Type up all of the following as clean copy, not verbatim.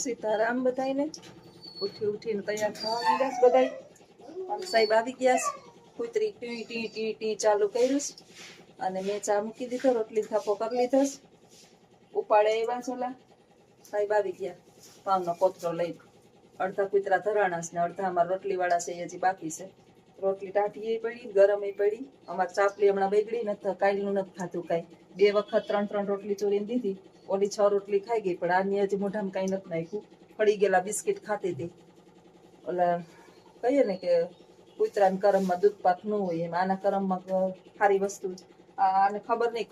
સીતારામ બધાઈને ઉઠીને તૈયાર થવા માંડ્યા છે બધાય. સાહેબ આવી ગયા છે. કૂતરી ટી ટી ટી ટી ચાલુ કર્યું અને મેં ચા મૂકી દીધો, રોટલી થાપો કરી લીધો. ઉપાડે આવ્યા છોલા સાહેબ આવી ગયા પાવનો પોતરો લઈ. અડધા કૂતરા ધરાણા છે ને અડધા અમારા રોટલી વાળા છે, હજી બાકી છે. રોટલી ટાઢી પડી, ગરમ પડી. અમારે ચાપલી હમણાં બગડી નથી, કાલનું નથી ખાધું કાંઈ. 2 વખત 3 રોટલી ચોરીને દીધી. ઓલી 6 રોટલી ખાઈ ગઈ, પણ આની હજી મોઢામાં કાંઈ નથી નાખ્યું. ફળી ગયેલા બિસ્કિટ ખાતી હતી. ઓલા કહીએ ને કે કૂતરાના કરમમાં દૂધપાક ન હોય એમ આના કરમમાં સારી વસ્તુ. આને ખબર નહીં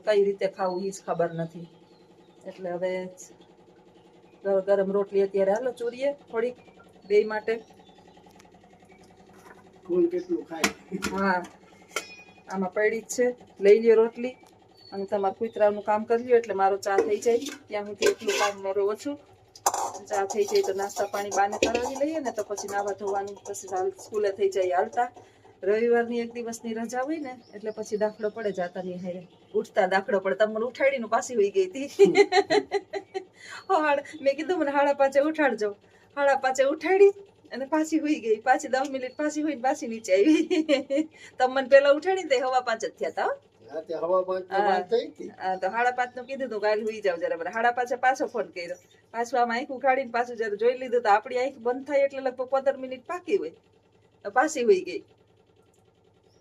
કઈ રીતે ખાવું એ જ ખબર નથી. એટલે હવે ગરમ રોટલી અત્યારે હાલો ચોરીએ થોડીક બે માટે. હા, આમાં પડી જ છે. લઈ લ્યો રોટલી અને તમારા કૂતરાનું કામ કરી લ્યો એટલે મારો ચા થઈ જાય. ત્યાં સુધી એટલું કામ મારું ઓછું. ચા થઈ જાય તો નાસ્તા પાણી બાને કરાવી લઈએ ને તો પછી નાવા ધોવાનું, પછી સ્કૂલે થઈ જાય હાલતા. રવિવારની એક દિવસની રજા હોય ને એટલે પછી દાખલો પડે જાતાની હારે. ઉઠતા દાખલો પડે. તમને ઉઠાડીને પાછી હોઈ ગઈ હતી. મેં કીધું મને 5:30 ઉઠાડજો. 5:30 ઉઠાડી અને પાછી હોઈ ગઈ. પાછી 10 મિનિટ પાછી હોઈને પાછી નીચે આવી. તમને પેલા ઉઠાડી ને 5:30 જ થયા હતા. તો 5:30 નું કીધું તું કાલે હોઈ જાવ જરા. 5:30 પાછો ફોન કર્યો. પાછું આમ આંખ ઉઘાડીને પાછું જયારે જોઈ લીધું તો આપણી આંખ બંધ થાય એટલે લગભગ 15 મિનિટ પાકી હોય. પાછી હોઈ ગઈ.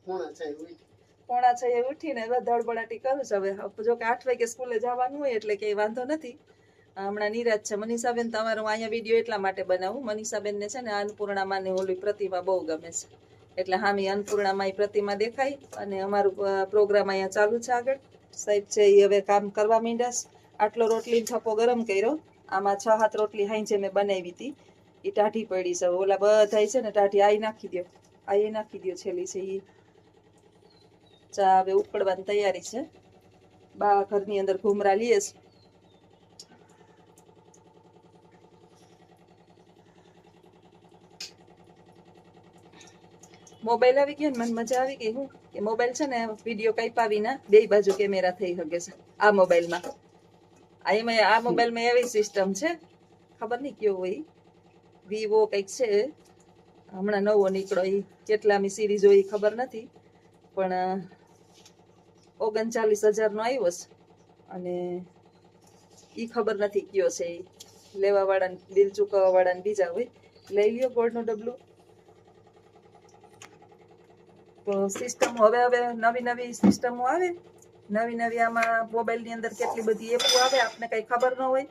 5:45 ઉઠીને ધડબડાટી કરું છું. હવે જો કે 8 વાગે સ્કૂલે જવાનું હોય એટલે કઈ વાંધો નથી. હમણાં નિરાજ છે. મનીષાબેન તમારો અહીંયા વિડીયો એટલા માટે બનાવું. મનીષાબેન ને છે ને અન્નપૂર્ણામાં ને ઓલી પ્રતિમા બહુ ગમે છે એટલે હામી અન્નપૂર્ણામાં પ્રતિમા દેખાય અને અમારું પ્રોગ્રામ અહીંયા ચાલુ છે આગળ. સાહેબ છે એ હવે કામ કરવા માંડ્યા છે. આટલો રોટલી થપ્પો ગરમ કર્યો. આમાં 6-7 રોટલી હાઈ મેં બનાવી હતી એ ટાઢી પડી છે. ઓલા બધા છે ને ટાઢી આઈ નાખી દો, આઈ નાખી દો છેલ્લી છે એ. ચા હવે ઉકળવાની તૈયારી છે. બા ઘરની અંદર ઘુમરા લીએ છે. મોબાઈલ આવી ગયો ને મને મજા આવી ગઈ. હું કે મોબાઈલ છે ને વિડીયો કાપ્યા વિના 2 બાજુ કેમેરા થઈ શકે છે આ મોબાઈલમાં. આ મોબાઈલમાં એવી સિસ્ટમ છે, ખબર નહીં કયો હોય, વિવો કંઈક છે, હમણાં નવો નીકળો. એ કેટલામી સિરીઝ હોય ખબર નથી, પણ 39,000 નો આવ્યો છે અને એ ખબર નથી કયો છે. એ લેવા વાળાને, બિલ ચૂકવવા વાળાને બીજા હોય. લઈ લ્યો ગોળનું ડબલું. તો સિસ્ટમ હવે નવી સિસ્ટમો આવે. નવી આમાં મોબાઈલની અંદર કેટલી બધી એપો આવે આપને કઈ ખબર ન હોય.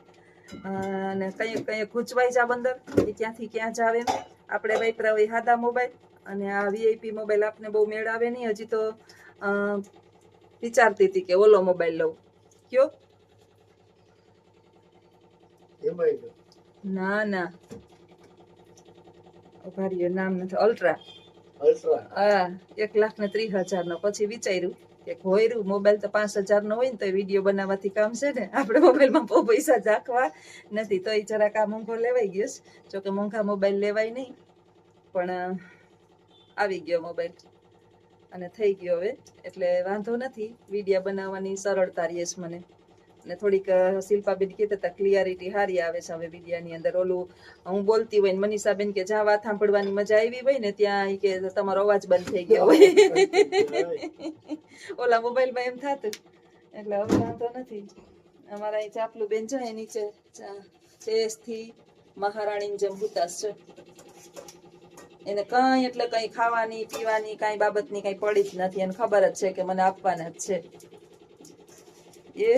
અને કઈ ખૂંચવાઈ જા બંદર એ ક્યાંથી ક્યાં જાવ એમ. આપણે વાપરા હોય સાદા મોબાઈલ અને આ વીઆઈપી મોબાઈલ આપને બહુ મેળ આવે નહીં. હજી તો વિચારતી હતી કે ઓલો મોબાઈલ લઉં. કયો? ના ભારી નામ નથી. અલ્ટ્રા. હા, 1,30,000 નો. પછી વિચાર્યું કે હોયરું મોબાઈલ તો 5,000 નો હોય ને તો વિડીયો બનાવવાથી કામ છે ને. આપણે મોબાઈલમાં બહુ પૈસા ઝાંખવા નથી. તો એ જરાક આ મોંઘો લેવાઈ ગયો. જોકે મોંઘા મોબાઈલ લેવાય નહીં, પણ આવી ગયો મોબાઈલ અને થઈ ગયો હવે. એટલે વાંધો નથી. વિડીયો બનાવવાની સરળતા રહે છે મને. અને થોડીક શિલ્પાબેન કહેતા હતા ક્લિયરિટી સારી આવે છે હવે વિડીયાની અંદર. ઓલું હું બોલતી હોય ને મનીષાબેન કે જ્યાં વાત સાંભળવાની મજા આવી હોય ને ત્યાં કે તમારો અવાજ બંધ થઈ ગયો હોય. ઓલા મોબાઈલમાં એમ થતું. એટલે હવે વાંધો નથી. અમારા અહીં ચાપલું બેન છે નીચે ચેસથી મહારાણીની જેમ હુતાશ છે. એને કઈ એટલે કઈ ખાવાની પીવાની કઈ બાબતની કઈ પડી જ નથી. એને ખબર જ છે કે મને આપવાના જ છે. એ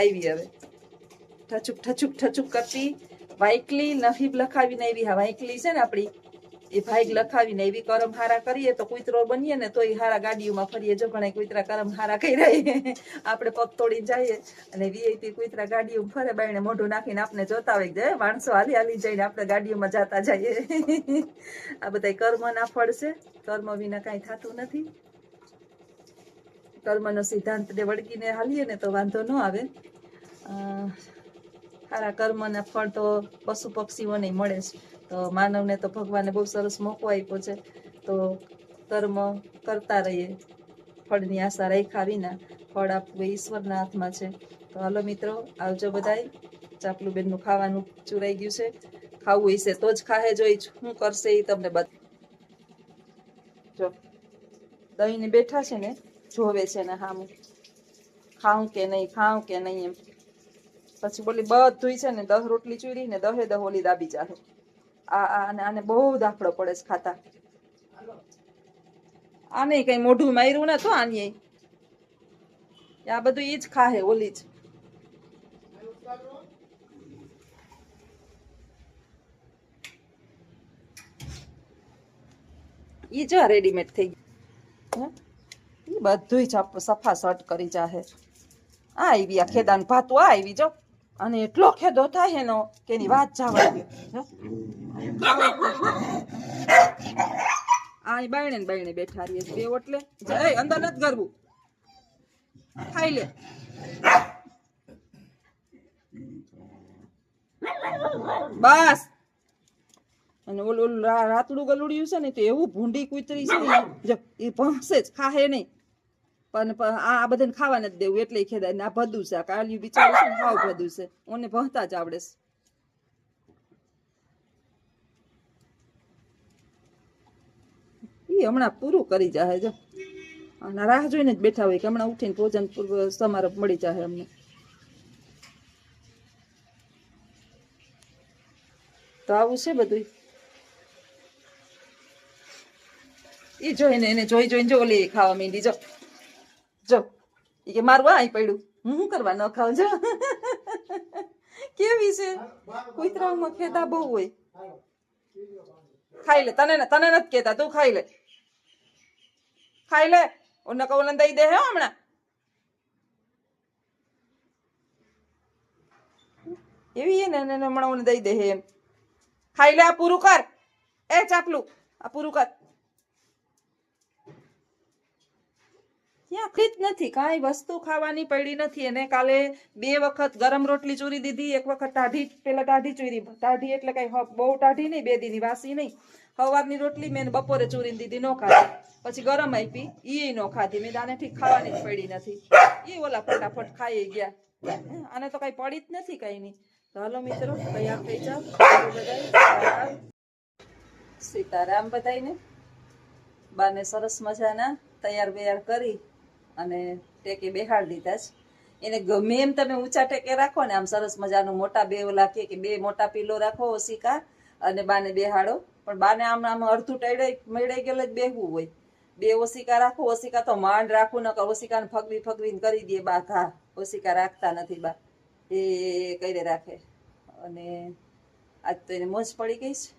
આવી હવે ઠચુક કરતી વાયકલી નહીબ લખાવીને આવી. હા, વાયકલી છે ને આપડી એ ભાઈક લખાવીને એવી. કરમ હારા કરીએ તો કૂતરો બનીએ ને તો એ હારા ગાડીઓમાં ફરીએ. જો ઘણા કૂતરા કરમ હારા કર્યા આપણે પગ તોડી જઈએ અને વીઆઈપી કૂતરા ગાડીઓમાં ફરે, બાયણે મોઢું નાખીને આપણે જોતા હોય જાય માણસો હાલી જઈને આપણે ગાડીઓમાં જતા જઈએ. આ બધા કર્મના ફળ છે. કર્મ વિના કઈ થતું નથી. કર્મનો સિદ્ધાંત ને વળગીને હાલીએ ને તો વાંધો ન આવે. સારા કર્મના ફળ તો પશુ પક્ષીઓને મળે છે. તો માનવને તો ભગવાને બહુ સરસ મોકો આપ્યો છે. તો કર્મ કરતા રહીએ, ફળની આશા રાખ્યા વિના. ફળ આપવું ઈશ્વરના હાથમાં છે. તો હાલો મિત્રો, આવજો બધાય. ચાપલું બેનનું ખાવાનું ચૂરાઈ ગયું છે. ખાવું હશે તો જ ખાહે, જોઈ શું કરશે એ તમને જો દહીં ને બેઠા છે ને જોવે છે ને હામું ખાઉં કે નહીં એમ. પછી બોલી બધું છે ને 10 રોટલી ચૂરી ને 10 ઓલી દાબી જાહે. આને બહુ દાખલો પડે છે ખાતા. આને કઈ મોઢું માર્યું ને તો આની આ બધું ઈ જ ખાહે, ઓલી જ. ઈ જો રેડીમેડ થઈ ગયું. ઈ બધું સફા સટ કરી જાહે. આ આવી આ ખેદાન ભાતું આ આવી જો. અને એટલો ખેદો થાય એનો કે એની વાત જવા દે. આ બાયણે ને બાયણે બેઠા રહીએ બે ઓટલે. અંદર નથી કરવું, ખાઈ લે. બસ. અને ઓલું રાતડું ગલુડિયું છે ને તો એવું ભૂંડી કૂતરી છે ને એ ભણશે જ, ખાહે નહીં. પણ આ બધાને ખાવા નથી દેવું એટલે ખેદાય ને. આ ભદું છે, આ કાલિયું બિચારું છે ને હાવ ભદું છે. ઓને ભણતા જ આવડે છે. ઈ હમણાં પૂરું કરી જાહે જો. અને રાહ જોઈને જ બેઠા હોય કે હમણાં ઉઠીને ભોજન પૂર્વ સમારોહ મળી જાહે અમને. તો આવું છે બધું. એ જોઈને એને જોઈને જો ઓલી ખાવા માંડી જો. એ કે મારું આ પડ્યું, હું શું કરવા ન ખાવ જો. કેવી છે કુતરામાં ખેતા બહુ હોય. ખાઈ લે, તને નથી કેતા, તું ખાઈ લે. ઓને કહું દઈ દે હે હમણાં. એવી ને હમણાં ઓને દઈ દે હે એમ. ખાઈ લે, આ પૂરું કર. એ ચાપલું આ પૂરું કર. ત્યાં જ નથી, કાંઈ વસ્તુ ખાવાની પડી નથી. એને કાલે 2 વખત ગરમ રોટલી ચૂરી દીધી, 1 વખત ટાઢી ચૂરી. ટાઢી એટલે કઈ બહુ ટાઢી નહીં, 2 દીની વાસી નહીં. સવારની રોટલી મેં બપોરે ચૂરીને દીધી, નો ખાધી. પછી ગરમ આપી, ઈ નો ખાધી. મેં આને ઠીક ખાવાની જ પડી નથી. ઈ ઓલા ફટાફટ ખાઈ ગયા. આને તો કઈ પડી જ નથી કઈ નહીં. તો હાલો મિત્રો, તૈયાર થઈ જાવ. સીતારામ બધાઈને. બાને સરસ મજાના તૈયાર બેયાર કરી અને ટેકે બેહાડી દીધા છે. એને ગમે એમ તમે ઊંચા ટેકે રાખો ને, આમ સરસ મજાનું મોટા 2 ઓલા કે 2 મોટા પીલો રાખો ઓશિકા અને બાને બેહાડો. પણ બાને આમ અડધું મેળાઈ ગયેલું જ બેહવું હોય. 2 ઓશિકા રાખો. ઓશિકા તો માંડ રાખવું, ન કર ઓશિકાને ફગવીને કરી દે બા ઘા. ઓશિકા રાખતા નથી બા, એ કરી રાખે. અને આજ તો એને મોજ પડી ગઈ છે.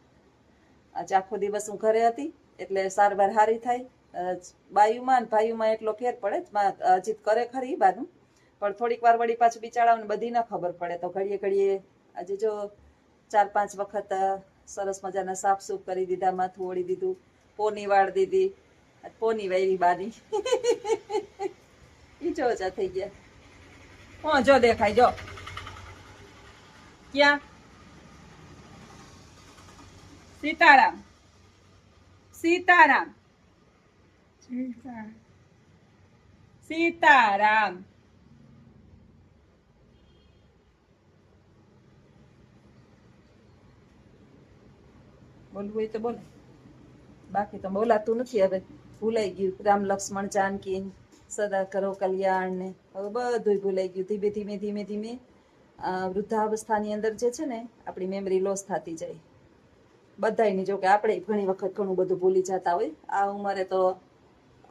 આજ આખો દિવસ હું ઘરે હતી એટલે સારવાર સારી થાય. બાયુમાં ને ભાઈયુમાં એટલો ફેર પડે. હજી કરે ખરી બાનું, પણ થોડીક વાર વળી પાછું બિચારાઓને બધી ના ખબર પડે. તો ઘડીએ આજે જો 4-5 વખત સરસ મજાના સાફ સૂફ કરી દીધા, માથું ઓળી દીધું, પોની વાળ દીધી. પોની વાયરી બાની. ઈ જો ઓછા થઈ ગયા. જો દેખાય જો. ક્યાં સીતારામ? સીતારામ બોલવું હોય તો બોલે, બાકી તો બોલાતું નથી. હવે ભૂલાઈ ગયું. રામ લક્ષ્મણ જાનકી, સદા કરો કલ્યાણ ને હવે બધું ભૂલાઈ ગયું. ધીમે ધીમે વૃદ્ધાવસ્થાની અંદર જે છે ને આપણી મેમરી લોસ થતી જાય બધાની. જો કે આપણે ઘણી વખત ઘણું બધું ભૂલી જતા હોય. આ ઉંમરે તો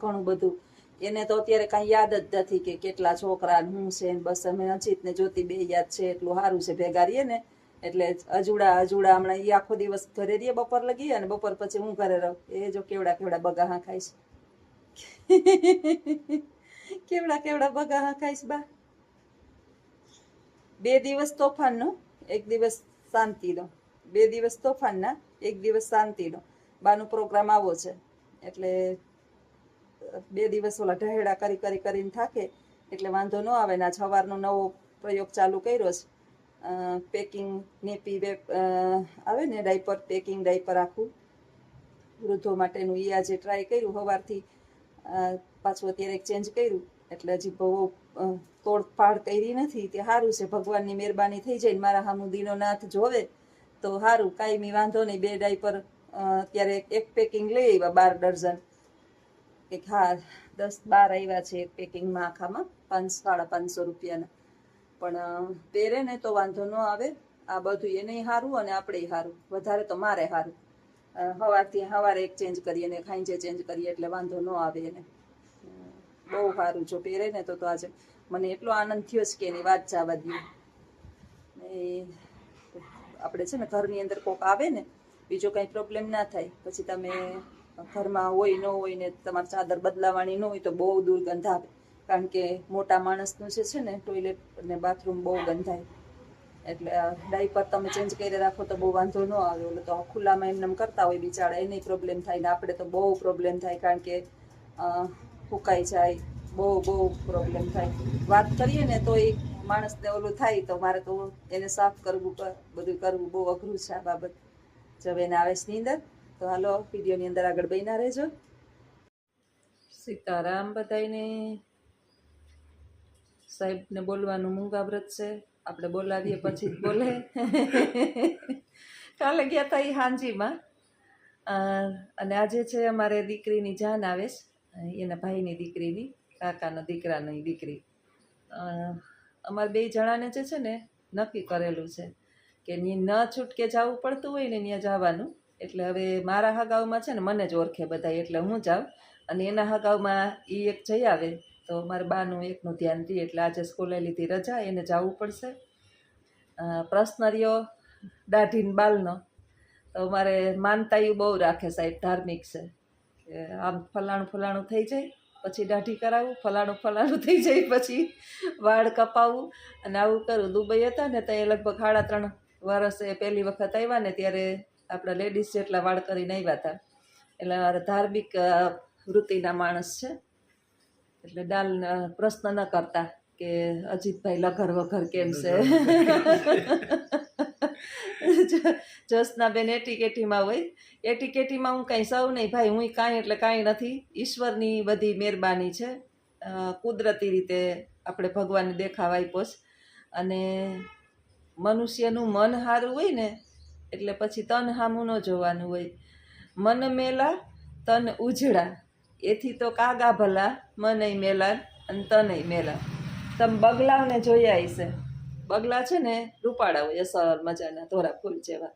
ઘણું બધું. એને તો અત્યારે કાંઈ યાદ જ નથી કે કેટલા છોકરા હું છે. બસ અમે અજીત ને જ્યોતિ 2 યાદ છે. એટલું સારું છે ભેગા રહીએ ને એટલે અજુડા હમણાં એ આખો દિવસ ઘરે રહીએ બપોર લગી, અને બપોર પછી હું ઘરે રહું. એ જો કેવડા બગાહા ખાઈશ. કેવડા બગાહા ખાઈશ બા. 2 દિવસ તોફાનનો, 1 દિવસ શાંતિનો. 2 દિવસ તોફાનના, 1 દિવસ શાંતિનો. બાનો પ્રોગ્રામ આવો છે એટલે 2 દિવસ ઓલા ઢહેડા કરીને થાકે એટલે વાંધો ન આવે. ને સવારનો નવો પ્રયોગ ચાલુ કર્યો છે. પેકિંગ નેપી આવે ને ડાયપર, પેકિંગ ડાયપર આખું વૃદ્ધો માટેનું. એ આજે ટ્રાય કર્યું સવારથી. પાછું અત્યારે ચેન્જ કર્યું એટલે હજી બહુ તોડફાડ કરી નથી તે સારું છે. ભગવાનની મહેરબાની થઈ જાય ને મારા સામું દીનોનાથ જોવે તો સારું, કાંઈ વાંધો નહીં. 2 ડાયપર અત્યારે એક પેકિંગ લઈ આવ્યા 12 ડઝન, એક હા 10-12 આવ્યા છે એક પેકિંગમાં આખામાં, 500-550 રૂપિયાના. પણ પહેરે ને તો વાંધો ન આવે. આ બધું એને સારું અને આપણે સારું, વધારે તો મારે સારું. સવારે એક ચેન્જ કરીએ ને સાંજે ચેન્જ કરીએ એટલે વાંધો ન આવે એને. બહુ સારું જો પહેરે ને તો આજે મને એટલો આનંદ થયો છે કે એની વાત જવા દઉં. આપણે છે ને ઘરની અંદર કોક આવે ને બીજો કંઈ પ્રોબ્લેમ ના થાય, પછી તમે ઘરમાં હોય ન હોય ને તમારે ચાદર બદલાવાની ન હોય તો બહુ દુર્ગંધ આવે. કારણ કે મોટા માણસનું જે છે ને ટોયલેટ અને બાથરૂમ બહુ ગંધાય. એટલે ડાયપર તમે ચેન્જ કરી રાખો તો બહુ વાંધો ન આવે. ઓલો તો ખુલ્લામાં એમને કરતા હોય બિચારા, એને પ્રોબ્લેમ થાય ને આપણે તો બહુ પ્રોબ્લેમ થાય. કારણ કે ફૂંકાઈ જાય, બહુ પ્રોબ્લેમ થાય. વાત કરીએ ને તો એ માણસને ઓલું થાય તો મારે તો એને સાફ કરવું, બધું કરવું બહુ અઘરું છે આ બાબત. જब એને આવે છે નીંદર તો હાલો વિડીયોની અંદર આગળ બન્યા રહેજો. સીતારામ બધાયને. સાહેબને બોલવાનું મૂંગા વ્રત છે, આપણે બોલાવીએ પછી જ બોલે. કાલે ગયા હતા એ હાંજીમાં, અને આજે છે અમારે દીકરીની જાન આવે છે, એના ભાઈની દીકરીની, કાકાના દીકરાની દીકરી. અમારે 2 જણાને જે છે ને નક્કી કરેલું છે કે ન છૂટકે જવું પડતું હોય ને ત્યાં જવાનું. એટલે હવે મારા હગાવમાં છે ને મને જ ઓળખે બધા, એટલે હું જાઉં, અને એના હગાવમાં એ એક જઈ આવે તો મારા બાનું એકનું ધ્યાન દે. એટલે આજે સ્કૂલે લીધી રજા, એને જવું પડશે. પ્રશ્ન રહ્યો દાઢીને બાલનો, તો મારે માનતાયું બહુ રાખે સાહેબ, ધાર્મિક છે કે આમ ફલાણું થઈ જાય પછી દાઢી કરાવું, ફલાણું થઈ જાય પછી વાળ કપાવું, અને આવું કરું. દુબઈ હતા ને તો એ લગભગ 3.5 વર્ષે પહેલી વખત આવ્યા ને ત્યારે આપણા લેડીઝ જેટલા વાળ કરીને આવ્યા હતા. એટલે મારે ધાર્મિક વૃત્તિના માણસ છે. એટલે પ્રશ્ન ન કરતા કે અજીતભાઈ લઘર વઘર કેમ છે. જસનાબેન એટીકેટીમાં હોય, એટીકેટીમાં હું કાંઈ સૌ નહીં ભાઈ, હું કાંઈ એટલે કાંઈ નથી. ઈશ્વરની બધી મહેરબાની છે, કુદરતી રીતે આપણે ભગવાનને દેખાવા આપ્યો છે. અને મનુષ્યનું મન સારું હોય ને એટલે પછી તન સામું ન જોવાનું હોય. મન મેલા તન ઉજળા, એથી તો કાગા ભલા, મનય મેલા અને તનય મેલા. તમે બગલાઓને જોયા હશે, બગલા છે ને રૂપાળા હોય, અસર મજાના ધોરા ફૂલ જેવા.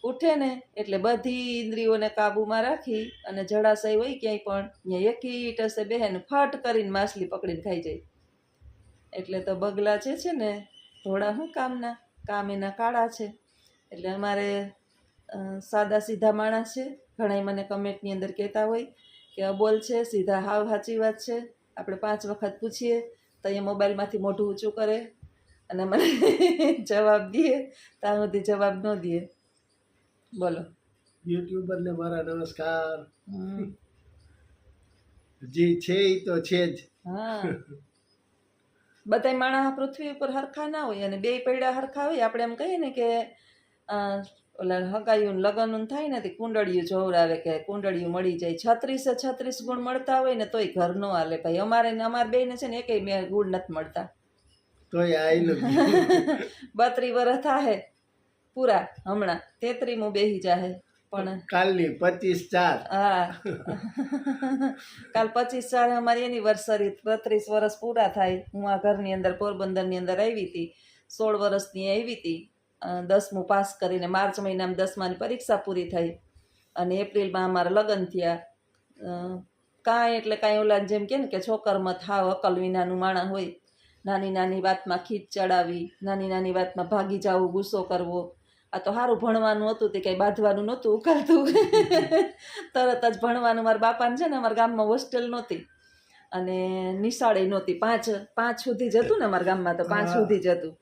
ઉઠે ને એટલે બધી ઇન્દ્રિયોને કાબૂમાં રાખી અને જળાશય હોય ક્યાંય પણ ત્યાં એકી ટસે બેહેને ફટ કરીને માછલી પકડીને ખાઈ જાય. એટલે તો બગલા જે છે ને ધોળા શું કામના, કામ એના કાળા છે. એટલે અમારે સાદા સીધા માણસ છે. ઘણા મને કમેન્ટની અંદર કહેતા હોય કે અબોલ છે, સીધા, હાવ સાચી વાત છે. આપણે 5 વખત પૂછીએ તો એ મોબાઈલમાંથી મોઢું ઊંચું કરે અને મને જવાબ દે, ત્યાં સુધી જવાબ ન દે. બોલો. યુટ્યુબરને મારા નમસ્કાર. જે છે એ તો છે જ. હા, બધા માણસ પૃથ્વી ઉપર હરખા ના હોય, અને 2 પૈડા હરખા હોય. આપણે એમ કહીએ ને કે ઓલા હગાયું લગ્ન થાય ને તે કુંડળિયું જોવડાવે કે કુંડળિયું મળી જાય. 36 ગુણ મળતા હોય ને તોય ઘર નો હાલે ભાઈ. અમારે બેને છે ને એકેય ગુણ નથી મળતા. તોય આયલું 32 વર્ષ થાય પૂરા, હમણાં 33મું બેહી જાહે. પણ કાલની 25/4. હા, કાલ 25/4 અમારી એનિવર્સરી, 32 વર્ષ પૂરા થાય. હું આ ઘરની અંદર પોરબંદરની અંદર આવી હતી, 16 વર્ષની આવી હતી. 10મું પાસ કરીને માર્ચ મહિનામાં 10માની પરીક્ષા પૂરી થઈ અને એપ્રિલમાં અમારા લગ્ન થયા. કાંઈ એટલે કાંઈ ઓલા જેમ કે ને કે છોકરમાં થાવ અકલ વિનાનું માણસ હોય. નાની વાતમાં ખીચ ચડાવી, નાની વાતમાં ભાગી જવું, ગુસ્સો કરવો. આ તો સારું ભણવાનું હતું તે કંઈ બાંધવાનું નહોતું ઉકાળતું. તરત જ ભણવાનું. મારા બાપાને છે ને અમારા ગામમાં હોસ્ટેલ નહોતી અને નિશાળે નહોતી. 5 સુધી જ હતું ને અમારા ગામમાં, તો 5 સુધી જ હતું.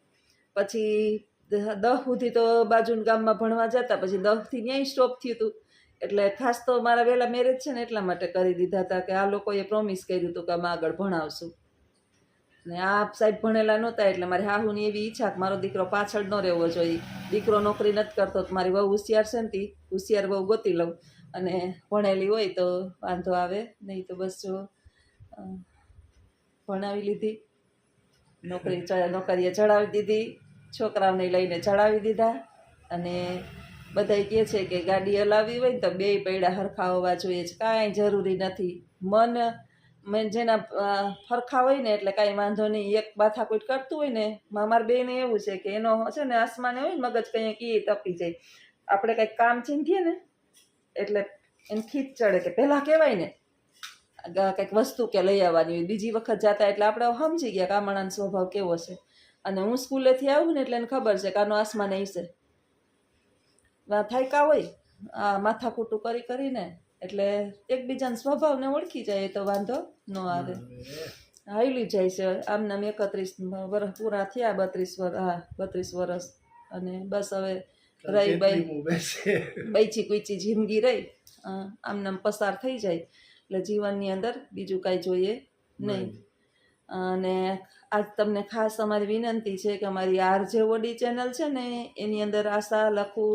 પછી 10 સુધી તો બાજુના ગામમાં ભણવા જતા, પછી 10થી ન્યાય સ્ટોપ થયું હતું. એટલે ખાસ તો મારા વહેલા મેરેજ છે ને એટલા માટે કરી દીધા હતા કે આ લોકોએ પ્રોમિસ કર્યું હતું કે અમે આગળ ભણાવશું. ને આ સાહેબ ભણેલા નહોતા એટલે મારી હાહુની એવી ઈચ્છા કે મારો દીકરો પાછળ ન રહેવો જોઈએ. દીકરો નોકરી નથી કરતો તો મારી વહુ હોશિયાર છે ને, હોશિયાર વહુ ગોતી લઉં, અને ભણેલી હોય તો વાંધો આવે નહીં. તો બસ જો ભણાવી લીધી. નોકરીએ ચડાવી દીધી, છોકરાઓને લઈને ચડાવી દીધા. અને બધાય કહે છે કે ગાડી હલાવવી હોય ને તો બેય પૈડા હરખા હોવા જોઈએ છે, કાંઈ જરૂરી નથી. મન જેના ફરખા હોય ને એટલે કાંઈ વાંધો નહીં. એક માથાકૂટ કરતું હોય ને, મારા બેને એવું છે કે એનો છે ને આસમાને હોય ને મગજ કંઈ કી તપી જાય. આપણે કંઈક કામ ચીંધીએ ને એટલે એને ખીચ ચડે કે પહેલાં કહેવાય ને કંઈક વસ્તુ કે લઈ આવવાની હોય, બીજી વખત જતા એટલે આપણે સમજી ગયા કે આ માણસનો સ્વભાવ કેવો છે. અને હું સ્કૂલેથી આવું ને એટલે એને ખબર છે કે આનો આસમાને હશે. થાયકા હોય આ માથાકૂટું કરીને એટલે એકબીજાના સ્વભાવને ઓળખી જાય તો વાંધો ન આવે. હાઈલી જાય છે આમનામ 31 વર્ષ પૂરા થયા, 32 વર્ષ. અને બસ હવે રહી બૈચી કુચી જિંદગી રહી આમનામ પસાર થઈ જાય એટલે જીવનની અંદર બીજું કાંઈ જોઈએ નહીં. અને આજ તમને ખાસ અમારી વિનંતી છે કે અમારી આરજે ઓડી ચેનલ છે ને એની અંદર આશા, લખુ,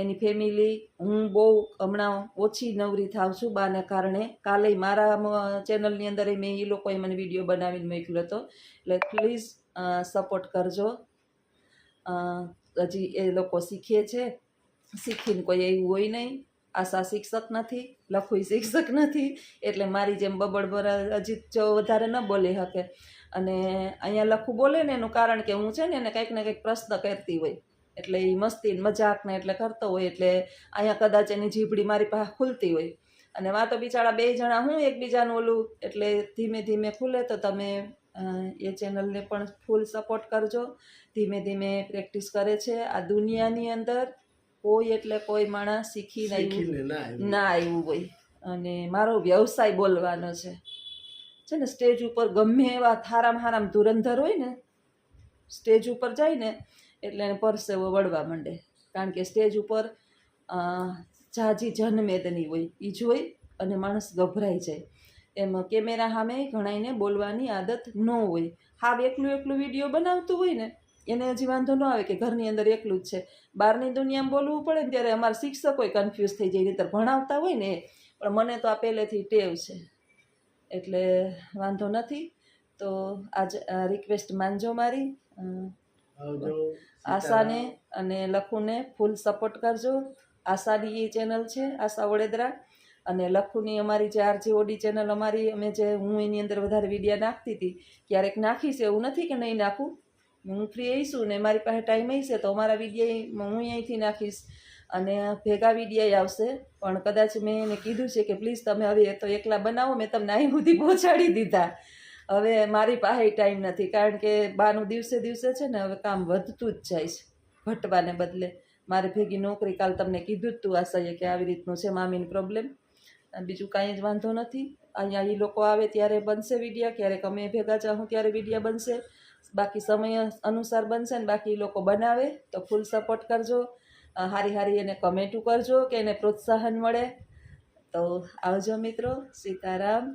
એની ફેમિલી, હું બહુ હમણાં ઓછી નવરી થાવ છું બાને કારણે. કાલે મારા ચેનલની અંદર મેં એ લોકોએ મને વિડીયો બનાવીને મોકલ્યો હતો. એટલે પ્લીઝ સપોર્ટ કરજો. હજી એ લોકો શીખે છે, શીખીને કોઈ એવું હોય નહીં. આશા શિક્ષક નથી, લખુય શિક્ષક નથી, એટલે મારી જેમ બબડ હજી જો વધારે ન બોલી શકે. અને અહીંયા લખું બોલે ને એનું કારણ કે હું છે ને એને કંઈક ને કંઈક પ્રશ્ન કરતી હોય એટલે એ મસ્તી મજાક ને એટલે કરતો હોય એટલે અહીંયા કદાચ એની જીભડી મારી પાસે ખુલતી હોય. અને વાં તો બિચારા 2 જણા હું એકબીજાનું ઓલું એટલે ધીમે ધીમે ખુલે. તો તમે એ ચેનલને પણ ફૂલ સપોર્ટ કરજો. ધીમે ધીમે પ્રેક્ટિસ કરે છે. આ દુનિયાની અંદર કોઈ એટલે કોઈ માણસ શીખીને ના આવ્યું હોય. અને મારો વ્યવસાય બોલવાનો છે ને સ્ટેજ ઉપર ગમે એવા હારામ ધુરંધર હોય ને સ્ટેજ ઉપર જાય ને એટલે એને પરસેવો વળવા માંડે. કારણ કે સ્ટેજ ઉપર જાજી જનમેદની હોય એ જોઈ અને માણસ ગભરાઈ જાય. એમ કેમેરા સામે ઘણાઈને બોલવાની આદત ન હોય. હાવ એકલું વિડીયો બનાવતું હોય ને એને હજી વાંધો ન આવે કે ઘરની અંદર એકલું જ છે. બહારની દુનિયામાં બોલવું પડે ને ત્યારે અમારા શિક્ષકોય કન્ફ્યુઝ થઈ જાય. નહીંતર ભણાવતા હોય ને પણ મને તો આ પહેલેથી ટેવ છે એટલે વાંધો નથી. તો આજ રિક્વેસ્ટ માનજો મારી. આશાને અને લખુને ફૂલ સપોર્ટ કરજો. આશાની એ ચેનલ છે આશા વડોદરા, અને લખુની અમારી જે આરજે ઓડી ચેનલ અમારી હું એની અંદર વધારે વિડીયા નાખતી હતી. ક્યારેક નાખીશ એવું નથી કે નહીં નાખું. હું ફ્રી આવીશું ને મારી પાસે ટાઈમ હશે તો અમારા વિડીયા હું અહીંથી નાખીશ અને ભેગા વિડીયા આવશે. પણ કદાચ મેં એને કીધું છે કે પ્લીઝ તમે હવે તો એકલા બનાવો, મેં તમને અહીં સુધી પહોંચાડી દીધા. હવે મારી પાસે ટાઈમ નથી કારણ કે બાનું દિવસે છે ને હવે કામ વધતું જ જાય છે ઘટવાને બદલે. મારે ભેગી નોકરી કાલ તમને કીધું જ તું આશાએ કે આવી રીતનું છે મામીની પ્રોબ્લેમ. બીજું કાંઈ જ વાંધો નથી. અહીંયા એ લોકો આવે ત્યારે બનશે વિડીયા, ક્યારેક અમે ભેગા જાઉં ત્યારે વિડીયા બનશે. બાકી સમય અનુસાર બનશે ને બાકી એ લોકો બનાવે તો ફૂલ સપોર્ટ કરજો. હારી એને કમેન્ટું કરજો કે એને પ્રોત્સાહન મળે. તો આવજો મિત્રો. સીતારામ.